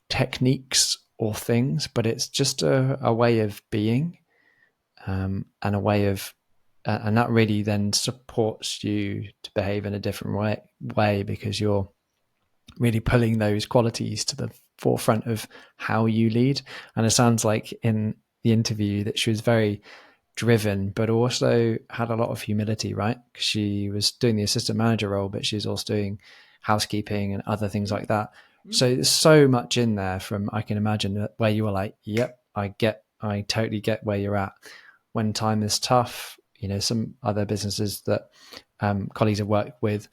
techniques or things, but it's just a way of being, and a way of, and that really then supports you to behave in a different way because you're really pulling those qualities to the forefront of how you lead. And it sounds like in the interview that she was very driven, but also had a lot of humility, right? She was doing the assistant manager role, but she's also doing housekeeping and other things like that. Mm. So there's so much in there from, I can imagine, where you were like, yep, I totally get where you're at. When time is tough, some other businesses that colleagues have worked with,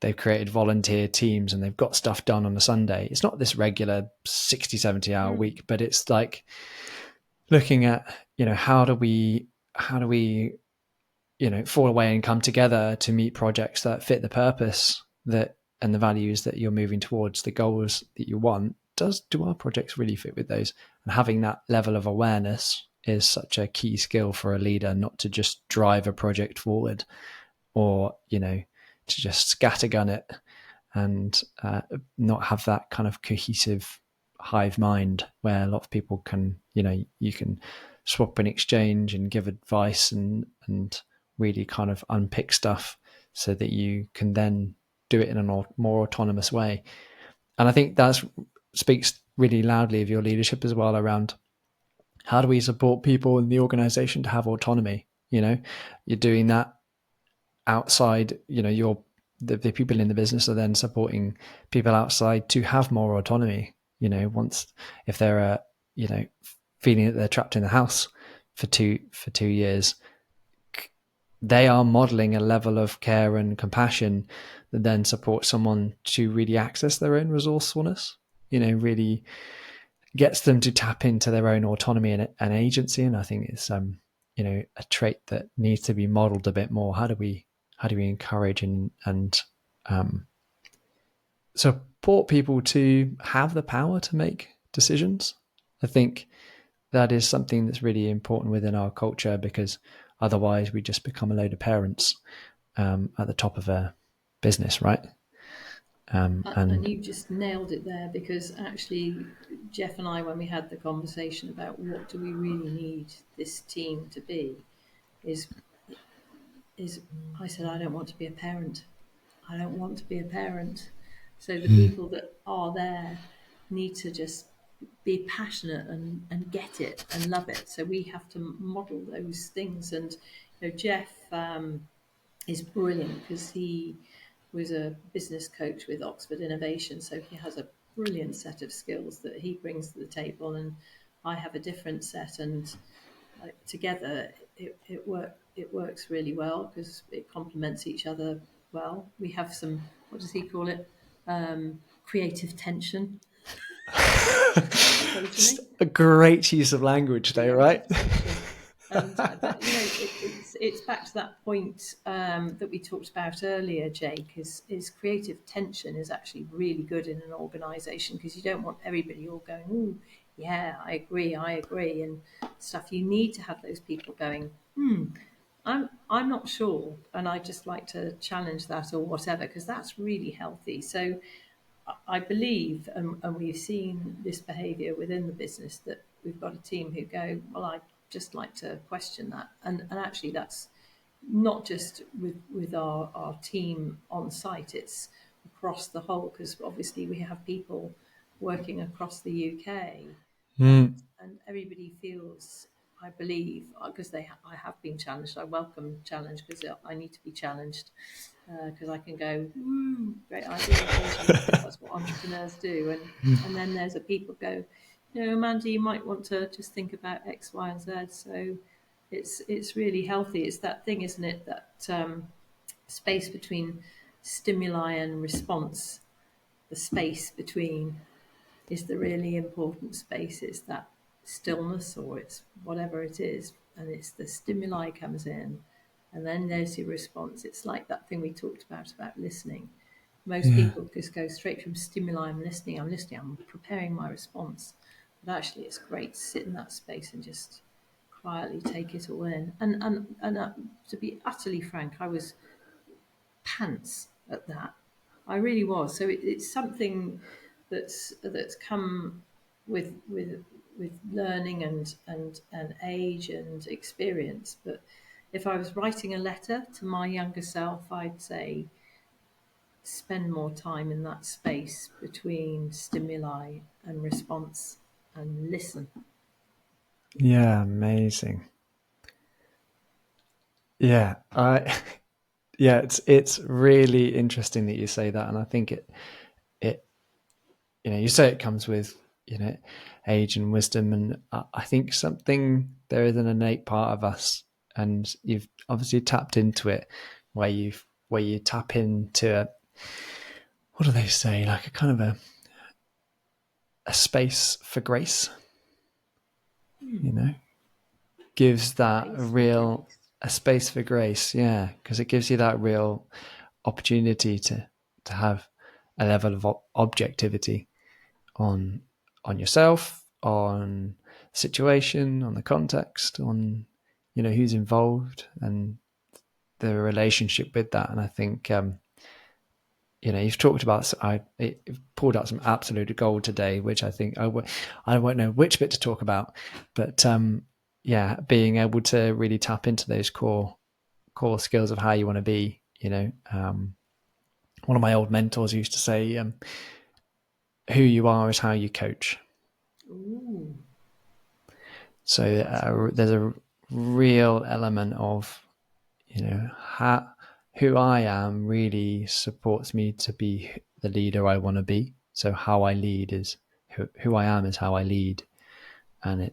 they've created volunteer teams and they've got stuff done on a Sunday. It's not this regular 60, 70-hour Mm. week, but it's like looking at, how do we fall away and come together to meet projects that fit the purpose that and the values that you're moving towards, the goals that you want. Do our projects really fit with those? And having that level of awareness is such a key skill for a leader, not to just drive a project forward or to just scattergun it and not have that kind of cohesive hive mind where a lot of people can, you can swap and exchange and give advice and really kind of unpick stuff so that you can then do it in a more autonomous way. And I think that speaks really loudly of your leadership as well around how do we support people in the organization to have autonomy. You're doing that outside, the people in the business are then supporting people outside to have more autonomy. Once if they're feeling that they're trapped in the house for 2 years, they are modeling a level of care and compassion that then supports someone to really access their own resourcefulness. Really gets them to tap into their own autonomy and agency. And I think it's a trait that needs to be modeled a bit more. How do we encourage and support people to have the power to make decisions? I think that is something that's really important within our culture, because otherwise we just become a load of parents at the top of a business, right? And And you just nailed it there, because actually, Jeff and I, when we had the conversation about what do we really need this team to be, is is I said I don't want to be a parent. I don't want to be a parent. So the people that are there need to just be passionate and get it and love it. So we have to model those things. And Jeff is brilliant because he was a business coach with Oxford Innovation. So he has a brilliant set of skills that he brings to the table, and I have a different set. And together, it works really well because it complements each other well. We have some, what does he call it? Creative tension occasionally. a great use of language there, right? Creative tension. And but it's back to that point that we talked about earlier, Jake. Is creative tension is actually really good in an organisation, because you don't want everybody all going, "Oh, yeah, I agree," and stuff. You need to have those people going, I'm not sure, and I just like to challenge that or whatever, because that's really healthy. So I believe, and we've seen this behaviour within the business, that we've got a team who go, well, I just like to question that, and actually that's not just with our team on site; it's across the whole, because obviously we have people working across the UK, and Mm. and everybody feels, I believe, because I have been challenged. I welcome challenge because I need to be challenged, because I can go, woo, great idea occasionally, because that's what entrepreneurs do. And then there's a people go, Amanda, you might want to just think about X, Y, and Z. So it's really healthy. It's that thing, isn't it? That space between stimuli and response. The space between is the really important space. It's that stillness, or it's whatever it is, and it's the stimuli comes in, and then there's your response. It's like that thing we talked about listening. Most Yeah. people just go straight from stimuli. I'm preparing my response. But actually, it's great to sit in that space and just quietly take it all in. And to be utterly frank, I was pants at that. I really was. So it's something that's come with learning and age and experience. But if I was writing a letter to my younger self, I'd say spend more time in that space between stimuli and response, and listen. Yeah, amazing. Yeah, yeah, it's really interesting that you say that, and I think it you say it comes with age and wisdom, and I think there is an innate part of us, and you've obviously tapped into it, where you tap into what do they say, like a kind of a space for grace, you know, gives that Space for grace. a space for grace, yeah, because it gives you that real opportunity to have a level of objectivity on yourself, on the situation, on the context, on who's involved and the relationship with that. And I think you've talked about it pulled out some absolute gold today, which I think I won't know which bit to talk about, but yeah, being able to really tap into those core skills of how you want to be. One of my old mentors used to say, "Who you are is how you coach." Ooh, So that's good. there's a real element of who I am really supports me to be the leader I want to be. So how I lead is who I am is how I lead, and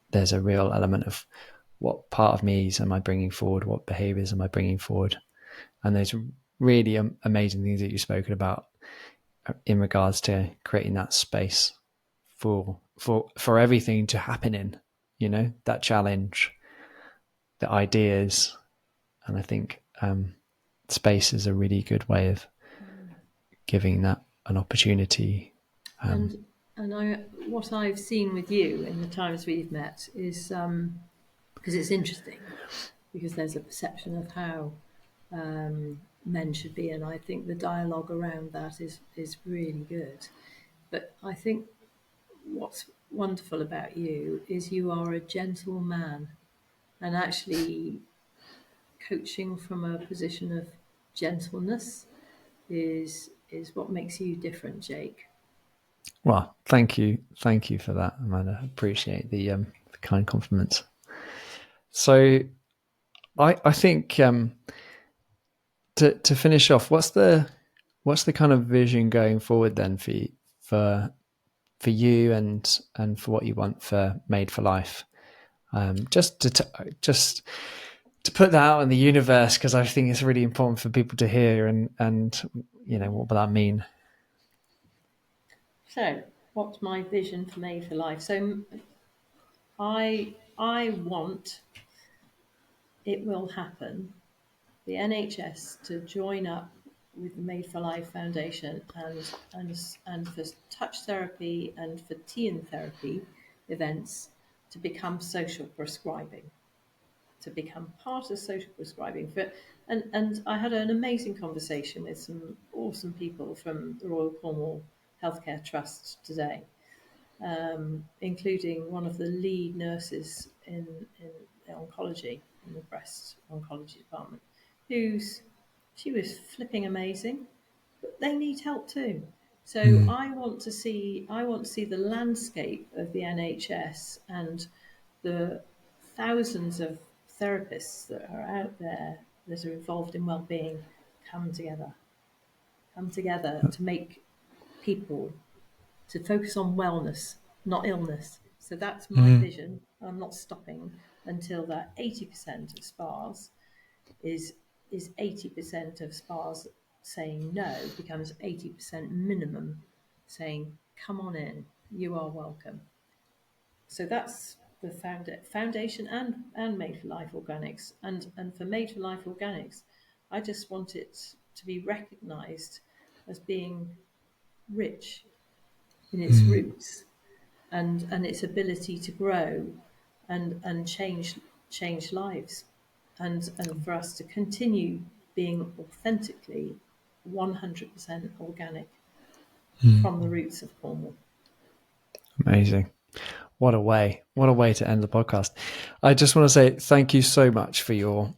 there's a real element of what part of me am I bringing forward, what behaviors am I bringing forward, and there's really amazing things that you've spoken about in regards to creating that space for everything to happen in, that challenge, the ideas. And I think space is a really good way of giving that an opportunity. Um, And what I've seen with you in the times we've met is because it's interesting, because there's a perception of how men should be, and I think the dialogue around that is really good. But I think what's wonderful about you is you are a gentle man, and actually coaching from a position of gentleness is what makes you different, Jake. well, thank you for that, Amanda. I appreciate the kind compliments. So I think to finish off, what's the kind of vision going forward then for for you and for what you want for Made for Life? Just just to put that out in the universe, because I think it's really important for people to hear, and what would that mean? So, what's my vision for Made for Life? So, I want, it will happen, the NHS to join up with the Made for Life Foundation and for touch therapy and for TN therapy events to become social prescribing, to become part of social prescribing. And I had an amazing conversation with some awesome people from the Royal Cornwall Healthcare Trust today, including one of the lead nurses in oncology, in the breast oncology department, she was flipping amazing, but they need help too. So Mm. I want to see the landscape of the NHS and the thousands of therapists that are out there that are involved in well-being come together, come together to make people, to focus on wellness, not illness. So that's my Mm. vision. I'm not stopping until that 80% of spas is 80% of spas saying no becomes 80% minimum saying come on in, you are welcome. So that's the foundation and Made for Life Organics. And for Made for Life Organics, I just want it to be recognised as being rich in its Mm. roots and its ability to grow and change lives, and for us to continue being authentically 100% organic Mm. from the roots of Cornwall. Amazing. What a way to end the podcast. I just want to say thank you so much for your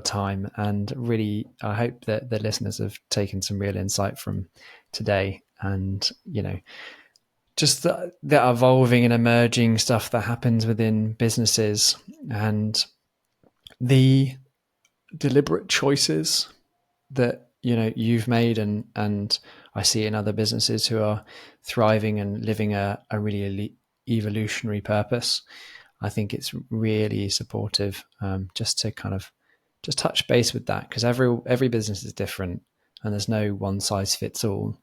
time, and really I hope that the listeners have taken some real insight from today, and just the evolving and emerging stuff that happens within businesses, and the deliberate choices that you've made, and I see in other businesses who are thriving and living a really evolutionary purpose. I think it's really supportive, just to kind of just touch base with that, because every business is different and there's no one size fits all.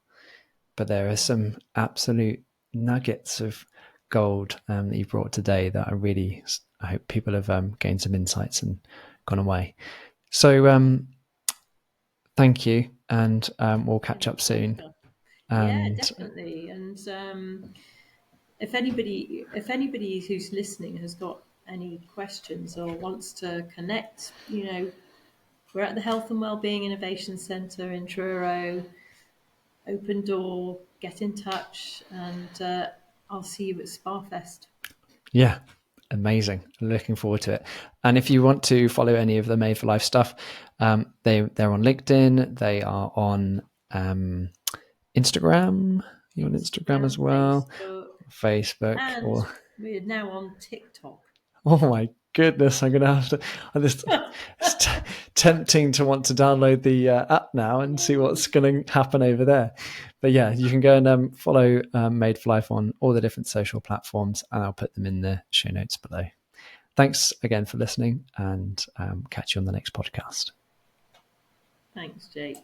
But there are some absolute nuggets of gold that you brought today that I hope people have gained some insights and gone away. So thank you, and we'll Yeah, catch up my soon. pleasure. Yeah, And definitely. And if anybody who's listening has got any questions or wants to connect, we're at the Health and Wellbeing Innovation Centre in Truro. Open door, get in touch, and I'll see you at Sparfest. yeah, amazing. Looking forward to it. And if you want to follow any of the Made for Life stuff, they're on LinkedIn. They are on Instagram. You on Instagram as Instagram, well? Facebook, Facebook, and or we're now on TikTok. oh my goodness, I'm gonna have to. It's tempting to want to download the app now and see what's going to happen over there. But yeah, you can go and follow Made for Life on all the different social platforms, and I'll put them in the show notes below. Thanks again for listening, and catch you on the next podcast. Thanks, Jake.